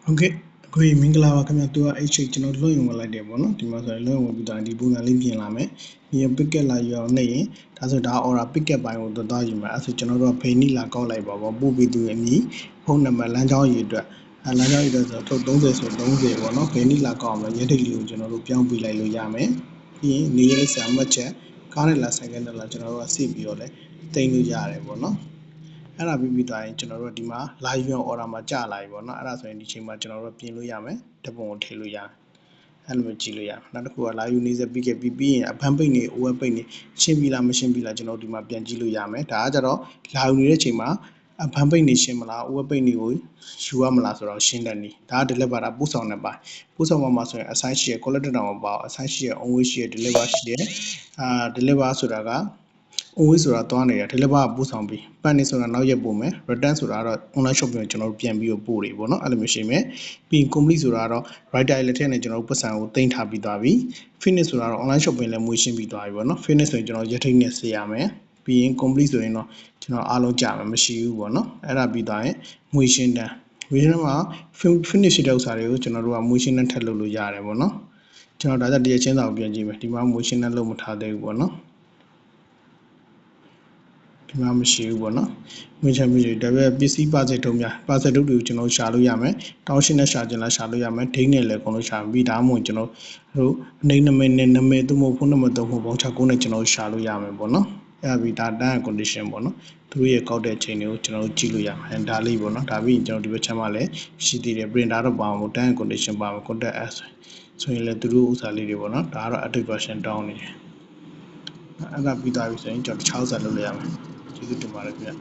Okay, kui mingla wa kami tu ai cik channel lo yang wala dia bono, di masa lo yang wabi tadi bunga limpian lame, ni piket la yo nei, tasu dah orang piket bayi untuk dah jima, asu channel lo peni la kau lai bawa bubi tu ni, phone number lanjau itu, lanjau itu tu dongse bono, peni la kau ma jadi liu channel lo piang bilai lo jame, ni ni sama cek, kau la second la channel lo si biole, tengu jare bono. အဲ့ဒါပြီးပြီးသွားရင်ကျွန်တော်တို့ဒီမှာ live ရော order မှာကြာလာပြီပေါ့နော်အဲ့ဒါဆိုရင်ဒီချိန်မှာကျွန်တော်တို့ပြင်လို့ရမယ်တပုံကိုထည့်လို့ရတယ်အဲ့လိုမျိုးကြည့်လို့ရတယ်နောက်တစ်ခုက live နေစပြီးခဲ့ပြီးရင်အဖမ်းပိတ်နေ over ပိတ်နေရှင်းပြီလားမရှင်းပြီလားကျွန်တော်ဒီမှာပြန်ကြည့်လို့ရမယ်ဒါကကြတော့ live နေတဲ့ချိန်မှာအဖမ်းပိတ်နေရှင်းမလား over ပိတ်နေကိုယူရမလားဆိုတော့ရှင်းတယ်နီဒါက deliver တာပို့ဆောင်တဲ့ပိုင်းပို့ဆောင်မှာဆိုရင် assign ရှိရ collector တောင်မပါ assign ရှိရ on way ရှိရ deliver ရှိရdeliver ဆိုတာက always ဆိုတာတွားနေတယ် deliver ပို့ဆောင်ပြီး pan နေဆိုတာနောက်ရက်ပို့မယ် return ဆိုတာတော့ online shop ပြန်ကျွန်တော်တို့ပြန်ပြီးပို့တယ်ပေါ့နော်အဲ့လိုမျိုးရှိမယ်ပြီး complete ဆိုတာတော့ writer လက်ထက်နဲ့ကျွန်တော်တို့ပတ်စံကိုတင်ထားပြီးသွားပြီ finish ဆိုတာတော့ online shop ပြန်လည်းမွေးရှင်းပြီးသွားပြီပေါ့နော် finish ဆိုရင်ကျွန်တော်ရက်ထိတ်နဲ့ဆေးရမယ်ပြီးရင် complete ဆိုရင်တော့ကျွန်တော်အားလုံးကြာမှာမရှိဘူးပေါ့နော်အဲ့ဒါပြီးသွားရင်မွေးရှင်းတန်းမွေးရှင်းမှာ finish တဲ့ဥစ္စာတွေကိုကျွန်တော်တို့ကမွေးရှင်းတန်းထပ်လုပ်လို့ရတယ်ပေါ့နော်ကျွန်တော်ဒါကြတရချင်းစာကိုပြန်ကြည့်မယ်ဒီမှာမွေးရှင်းတန်းလုပ်မထားသေးဘူးပေါ့နော်ဒီမှာမရှိဘူးပေါ့နော်။မြင်ချင်ပြီဒါပေမဲ့ပစ္စည်းပါစက်ထုံးများပါစက်ထုပ်တွေကိုကျွန်တော်ရှာလို့ရမယ်။တောင်းရှင်းနဲ့ရှာချင်လားရှာလို့ရမယ်။ဒိန်းနဲ့လည်းအကုန်လုံးရှာပြီးဒါမှမဟုတ်ကျွန်တော်တို့အနေနမိတ်နဲ့နာမည်သို့မဟုတ်ဖုန်းနံပါတ်သုံးဖို့ပေါင်းချကုန်းနဲ့ကျွန်တော်ရှာလို့ရမယ်ပေါ့နော်။အဲ့ဒါပြီးဒါ term and condition ပေါ့နော်။သူတို့ရဲ့ကောက်တဲ့အချိန်တွေကိုကျွန်တော်တို့ကြည့်လို့ရမယ်။ဒါလေးပေါ့နော်။ဒါပြီးရင်ကျွန်တော်ဒီဘက်ချမ်းမှာလည်းရှိသေးတယ် printer တော့ပါအောင် term and condition ပါမယ် contact us ဆိုရင်လည်းသူတို့ဥစ္စာလေးတွေပေါ့နော်။ဒါကတော့ active version တောင်းနေတယ်။အဲ့ဒါပြီးသွားပြီဆိုရင်ကျွန်တော်တခြားဥစ္စာလုပ်လို့ရမယ်။ကျေးဇူးတင်ပါတယ်ခင်ဗျ